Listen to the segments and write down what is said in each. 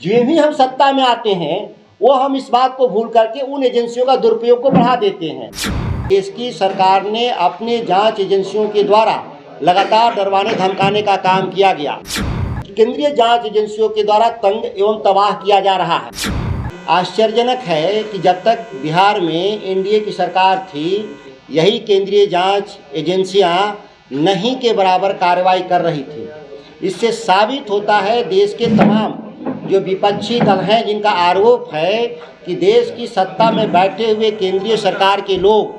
जो भी हम सत्ता में आते हैं वो हम इस बात को भूल करके उन एजेंसियों का दुरुपयोग को बढ़ा देते हैं। देश की सरकार ने अपने जांच एजेंसियों के द्वारा लगातार डरवाने धमकाने का काम किया गया। केंद्रीय जांच एजेंसियों के द्वारा तंग एवं तबाह किया जा रहा है। आश्चर्यजनक है कि जब तक बिहार में एनडीए की सरकार थी, यही केंद्रीय जांच एजेंसियां नहीं के बराबर कार्रवाई कर रही थी। इससे साबित होता है देश के तमाम जो विपक्षी दल हैं, जिनका आरोप है कि देश की सत्ता में बैठे हुए केंद्रीय सरकार के लोग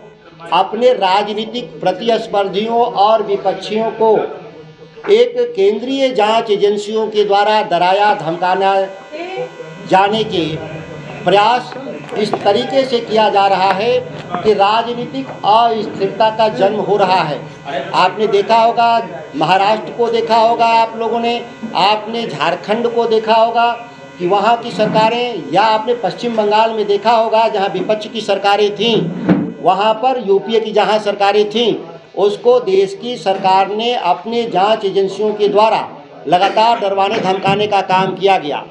अपने राजनीतिक प्रतिस्पर्धियों और विपक्षियों को एक केंद्रीय जांच एजेंसियों के द्वारा डराया धमकाना जाने के प्रयास इस तरीके से किया जा रहा है कि राजनीतिक अस्थिरता का जन्म हो रहा है। आपने देखा होगा, महाराष्ट्र को देखा होगा आप लोगों ने, आपने झारखंड को देखा होगा कि वहाँ की सरकारें, या आपने पश्चिम बंगाल में देखा होगा जहाँ विपक्ष की सरकारें थीं, वहाँ पर यूपीए की जहाँ सरकारें थीं, उसको देश की सरकार ने अपने जांच एजेंसियों के द्वारा लगातार डरवाने धमकाने का काम किया गया।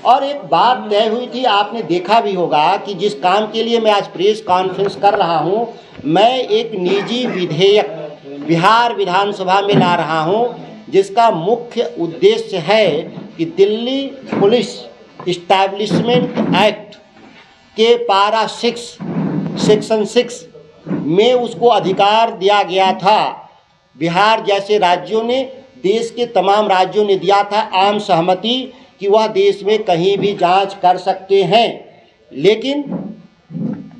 और एक बात तय हुई थी, आपने देखा भी होगा कि जिस काम के लिए मैं आज प्रेस कॉन्फ्रेंस कर रहा हूं, मैं एक निजी विधेयक बिहार विधानसभा में ला रहा हूं, जिसका मुख्य उद्देश्य है कि दिल्ली पुलिस इस्टेब्लिशमेंट एक्ट के पारा 6 सेक्शन 6 में उसको अधिकार दिया गया था। बिहार जैसे राज्यों ने, देश के तमाम राज्यों ने दिया था आम सहमति कि वह देश में कहीं भी जांच कर सकते हैं। लेकिन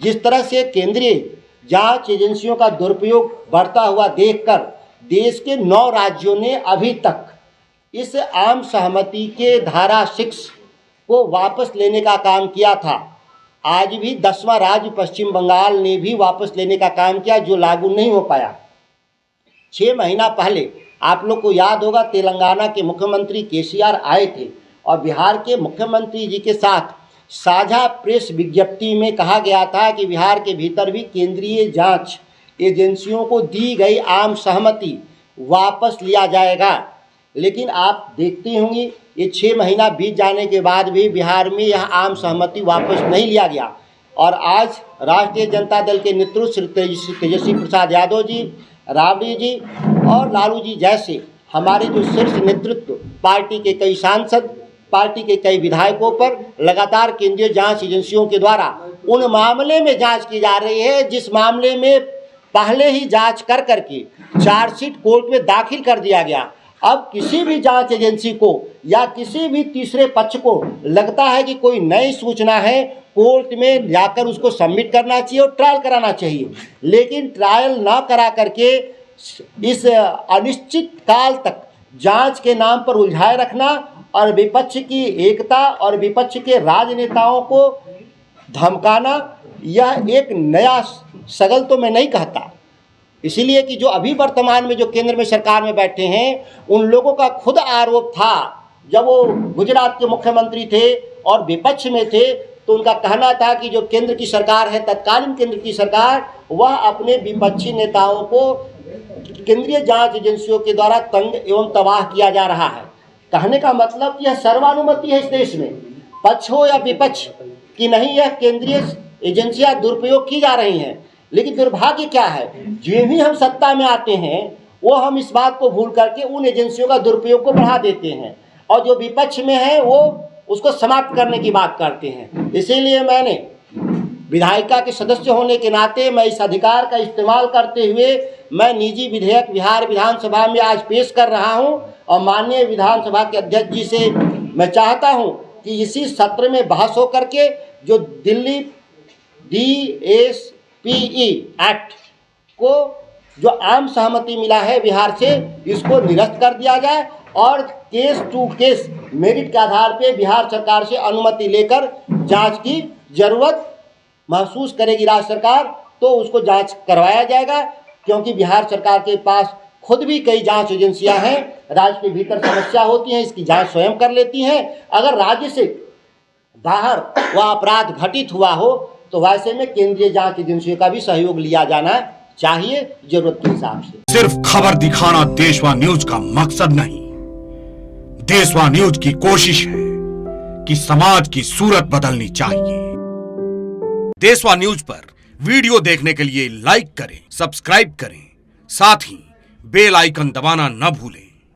जिस तरह से केंद्रीय जांच एजेंसियों का दुरुपयोग बढ़ता हुआ देखकर देश के 9 राज्यों ने अभी तक इस आम सहमति के धारा 6 को वापस लेने का काम किया था। आज भी 10वां राज्य पश्चिम बंगाल ने भी वापस लेने का काम किया, जो लागू नहीं हो पाया। 6 महीना पहले आप लोग को याद होगा, तेलंगाना के मुख्यमंत्री केसीआर आए थे और बिहार के मुख्यमंत्री जी के साथ साझा प्रेस विज्ञप्ति में कहा गया था कि बिहार के भीतर भी केंद्रीय जांच एजेंसियों को दी गई आम सहमति वापस लिया जाएगा। लेकिन आप देखते होंगे ये 6 महीना बीत जाने के बाद भी बिहार में यह आम सहमति वापस नहीं लिया गया। और आज राष्ट्रीय जनता दल के नेतृत्व श्री तेजस्वी प्रसाद यादव जी, राबड़ी जी और लालू जी जैसे हमारे जो शीर्ष नेतृत्व, पार्टी के कई सांसद, पार्टी के कई विधायकों पर लगातार केंद्रीय जांच एजेंसियों के द्वारा उन मामले में जांच की जा रही है जिस मामले में पहले ही जांच कर करके चार्जशीट कोर्ट में दाखिल कर दिया गया। अब किसी भी जांच एजेंसी को या किसी भी तीसरे पक्ष को लगता है कि कोई नई सूचना है, कोर्ट में जाकर उसको सबमिट करना चाहिए और ट्रायल कराना चाहिए। लेकिन ट्रायल ना करा करके इस अनिश्चित काल तक जांच के नाम पर उलझाए रखना और विपक्ष की एकता और विपक्ष के राजनेताओं को धमकाना, यह एक नया सगल तो मैं नहीं कहता। इसीलिए कि जो अभी वर्तमान में जो केंद्र में सरकार में बैठे हैं, उन लोगों का खुद आरोप था, जब वो गुजरात के मुख्यमंत्री थे और विपक्ष में थे, तो उनका कहना था कि जो केंद्र की सरकार है, तत्कालीन केंद्र की सरकार, वह अपने विपक्षी नेताओं को केंद्रीय जांच एजेंसियों के द्वारा तंग एवं तबाह किया जा रहा है। कहने का मतलब कि यह सर्वानुमति है इस देश में, पक्ष हो या विपक्ष कि नहीं, यह केंद्रीय एजेंसियां दुरुपयोग की जा रही हैं। लेकिन दुर्भाग्य क्या है, जो भी हम सत्ता में आते हैं वो हम इस बात को भूल करके उन एजेंसियों का दुरुपयोग को बढ़ा देते हैं, और जो विपक्ष में है वो उसको समाप्त करने की बात करते हैं। इसीलिए मैंने विधायिका के सदस्य होने के नाते मैं इस अधिकार का इस्तेमाल करते हुए मैं निजी विधेयक बिहार विधानसभा में आज पेश कर रहा हूं, और माननीय विधानसभा के अध्यक्ष जी से मैं चाहता हूं कि इसी सत्र में बहस हो करके जो दिल्ली DSPE एक्ट को जो आम सहमति मिला है बिहार से, इसको निरस्त कर दिया जाए और केस टू केस मेरिट के आधार पे बिहार सरकार से अनुमति लेकर जांच की जरूरत महसूस करेगी राज्य सरकार, तो उसको जांच करवाया जाएगा। क्योंकि बिहार सरकार के पास खुद भी कई जांच एजेंसियां हैं, राज्य के भीतर समस्या होती है, इसकी जांच स्वयं कर लेती हैं। अगर राज्य से बाहर वह अपराध घटित हुआ हो तो वैसे में केंद्रीय जांच एजेंसियों का भी सहयोग लिया जाना चाहिए जरूरत के हिसाब से। सिर्फ खबर दिखाना देशवा न्यूज का मकसद नहीं। देशवा न्यूज की कोशिश है कि समाज की सूरत बदलनी चाहिए। देशवा न्यूज पर वीडियो देखने के लिए लाइक करें, सब्सक्राइब करें, साथ ही बेल आइकन दबाना न भूलें।